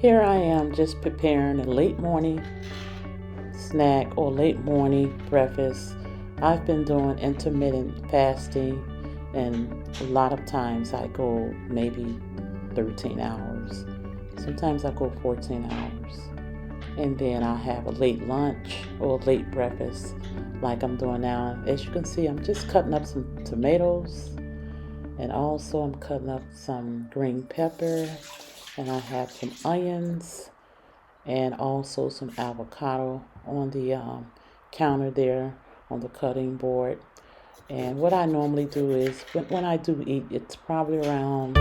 Here I am just preparing a late morning snack or late morning breakfast. I've been doing intermittent fasting, and a lot of times I go maybe 13 hours. Sometimes I go 14 hours. And then I'll have a late lunch or a late breakfast like I'm doing now. As you can see, I'm just cutting up some tomatoes, and also I'm cutting up some green pepper, and I have some onions and also some avocado on the counter there on the cutting board. And what I normally do is when I do eat, it's probably around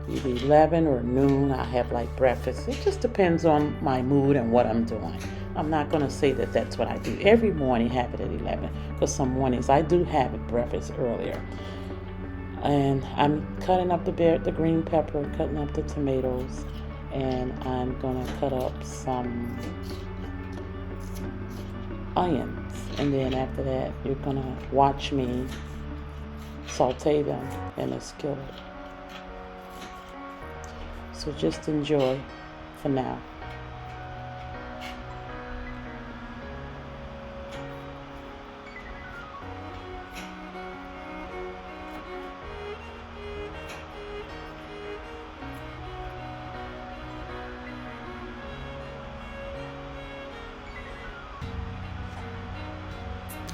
either 11 or noon. I have like breakfast. It just depends on my mood and what I'm doing. I'm not going to say that that's what I do every morning, have it at 11, because some mornings I do have it breakfast earlier. And I'm cutting up the green pepper, cutting up the tomatoes, and I'm going to cut up some onions. And then after that, you're going to watch me saute them in a skillet. So just enjoy for now.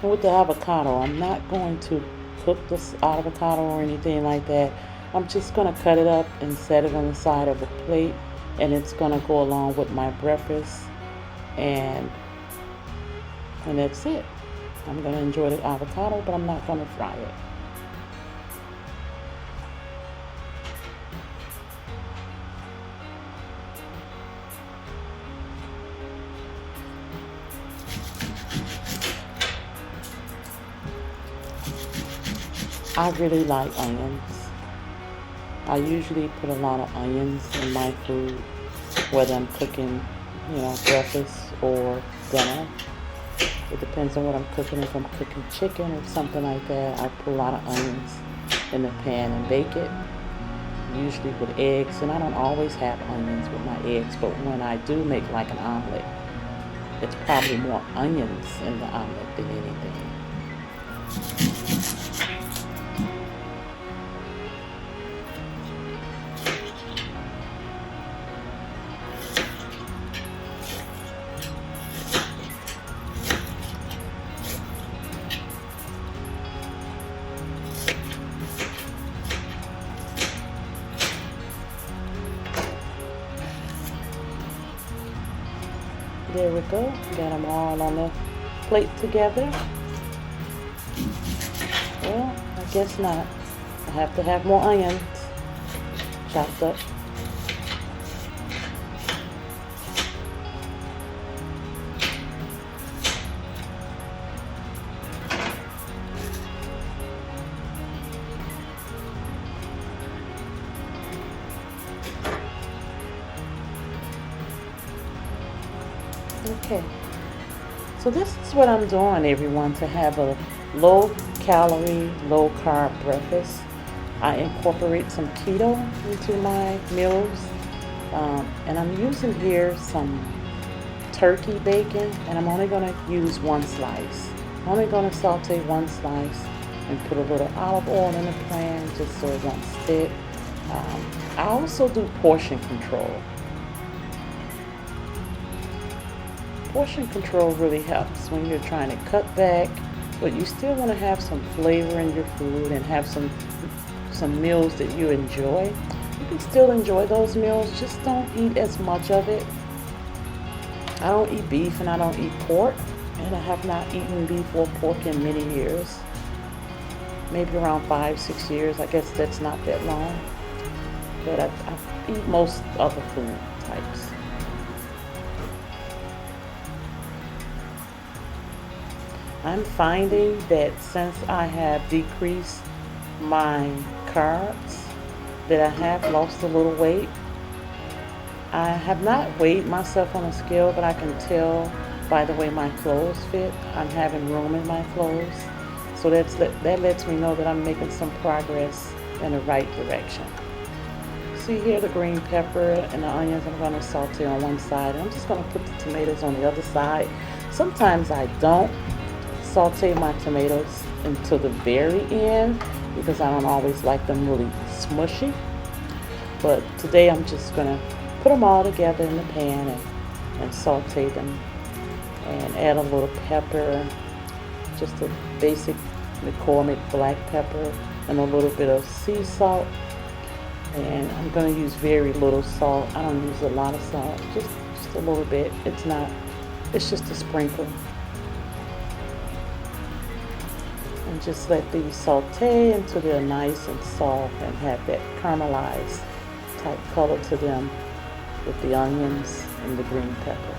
With the avocado, I'm not going to cook this avocado or anything like that. I'm just going to cut it up and set it on the side of a plate, and it's going to go along with my breakfast, and that's it. I'm going to enjoy the avocado, but I'm not going to fry it. I really like onions. I usually put a lot of onions in my food, whether I'm cooking, breakfast or dinner. It depends on what I'm cooking. If I'm cooking chicken or something like that, I put a lot of onions in the pan and bake it, usually with eggs. And I don't always have onions with my eggs, but when I do make like an omelet, it's probably more onions in the omelet than anything. There we go. Got them all on the plate together. Well, I guess not. I have to have more onions chopped up. Okay, so this is what I'm doing, everyone, to have a low calorie, low carb breakfast. I incorporate some keto into my meals, and I'm using here some turkey bacon, and I'm only going to use one slice. I'm only going to saute one slice and put a little olive oil in the pan just so it won't stick. I also do portion control. Portion control really helps when you're trying to cut back, but you still want to have some flavor in your food and have some meals that you enjoy. You can still enjoy those meals, just don't eat as much of it. I don't eat beef and I don't eat pork, and I have not eaten beef or pork in many years. Maybe around 5-6 years. I guess that's not that long. But I eat most other food types. I'm finding that since I have decreased my carbs, that I have lost a little weight. I have not weighed myself on a scale, but I can tell by the way my clothes fit. I'm having room in my clothes. So that lets me know that I'm making some progress in the right direction. see here the green pepper and the onions I'm going to saute on one side. And I'm just going to put the tomatoes on the other side. Sometimes I don't saute my tomatoes until the very end because I don't always like them really smushy. But today I'm just going to put them all together in the pan and saute them and add a little pepper, just a basic McCormick black pepper and a little bit of sea salt. And I'm going to use very little salt. I don't use a lot of salt, just a little bit. It's just a sprinkle. And just let these saute until they're nice and soft and have that caramelized type color to them with the onions and the green pepper.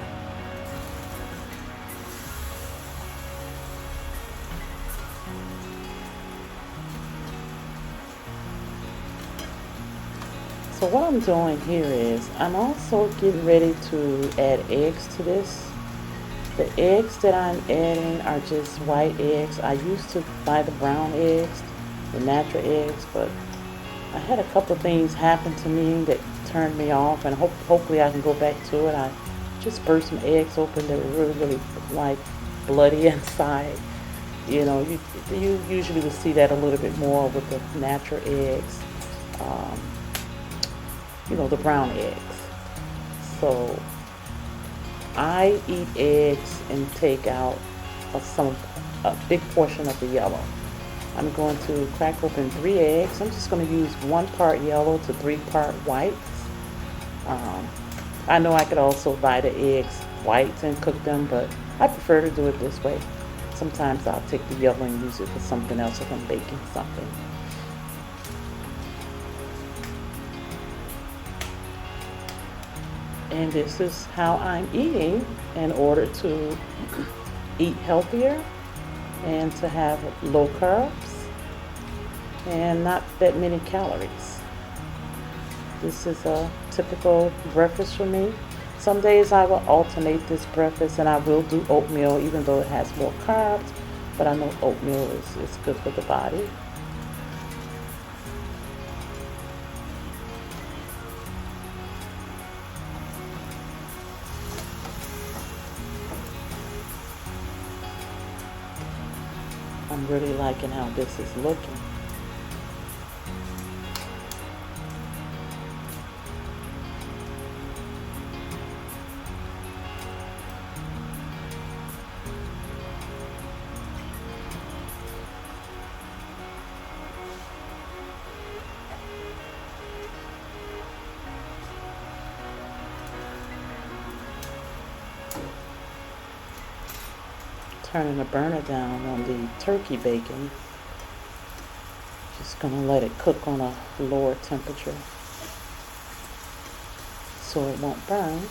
So what I'm doing here is I'm also getting ready to add eggs to this. The eggs that I'm adding are just white eggs. I used to buy the brown eggs, the natural eggs, but I had a couple of things happen to me that turned me off, and hopefully I can go back to it. I just burst some eggs open that were really like bloody inside. You know, you usually will see that a little bit more with the natural eggs. You know, the brown eggs. So I eat eggs and take out a big portion of the yellow. I'm going to crack open 3 eggs. I'm just going to use 1 part yellow to 3 part whites. I know I could also buy the eggs whites and cook them, but I prefer to do it this way. Sometimes I'll take the yellow and use it for something else if I'm baking something. And this is how I'm eating in order to eat healthier and to have low carbs and not that many calories. This is a typical breakfast for me. Some days I will alternate this breakfast and I will do oatmeal even though it has more carbs, but I know oatmeal is good for the body. I'm really liking how this is looking. Turning the burner down on the turkey bacon. Just gonna let it cook on a lower temperature so it won't burn.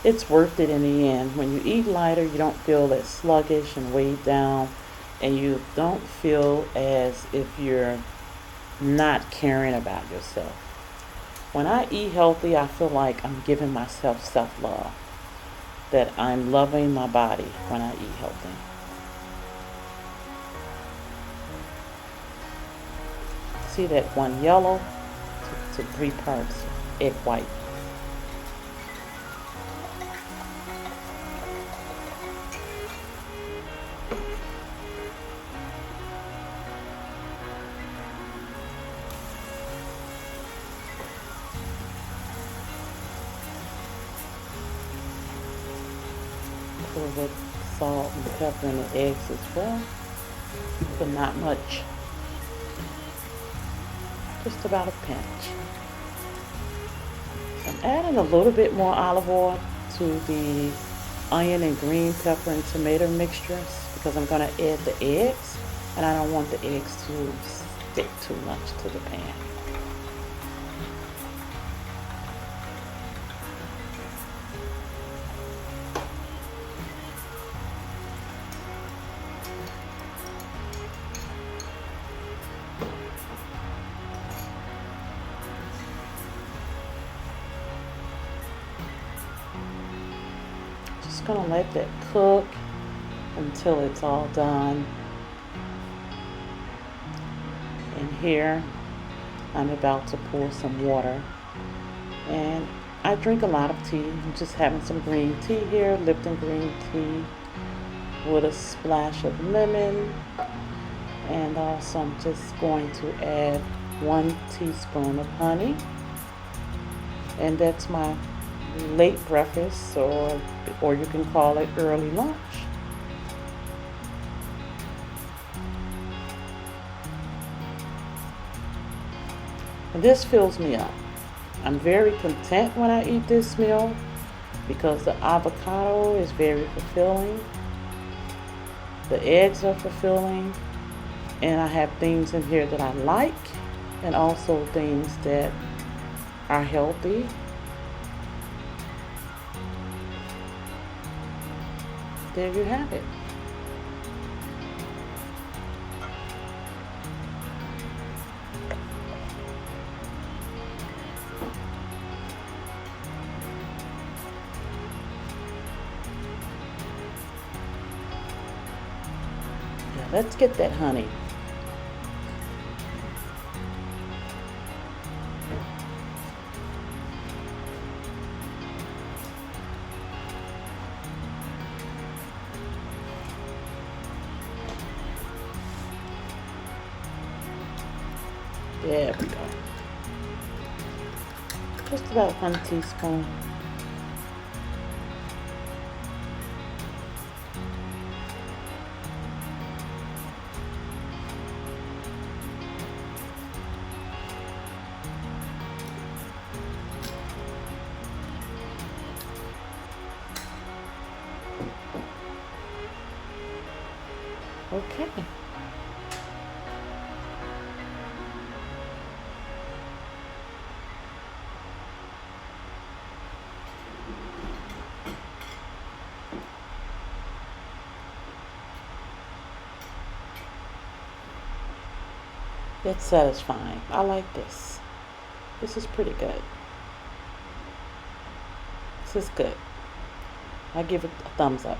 It's worth it in the end. When you eat lighter, you don't feel as sluggish and weighed down. And you don't feel as if you're not caring about yourself. When I eat healthy, I feel like I'm giving myself self-love. That I'm loving my body when I eat healthy. See that 1 yellow to 3 parts egg white. With salt and pepper and the eggs as well, but not much, just about a pinch. I'm adding a little bit more olive oil to the onion and green pepper and tomato mixtures because I'm going to add the eggs and I don't want the eggs to stick too much to the pan. just going to let that cook until it's all done. And here I'm about to pour some water. And I drink a lot of tea. I'm just having some green tea here, Lipton green tea with a splash of lemon. And also I'm just going to add 1 teaspoon of honey. And that's my late breakfast, or you can call it early lunch. And this fills me up. I'm very content when I eat this meal because the avocado is very fulfilling. The eggs are fulfilling. And I have things in here that I like, and also things that are healthy. There you have it. Now let's get that honey. There we go. Just about 1 teaspoon. Okay. It's satisfying. I like this. This is pretty good. This is good. I give it a thumbs up.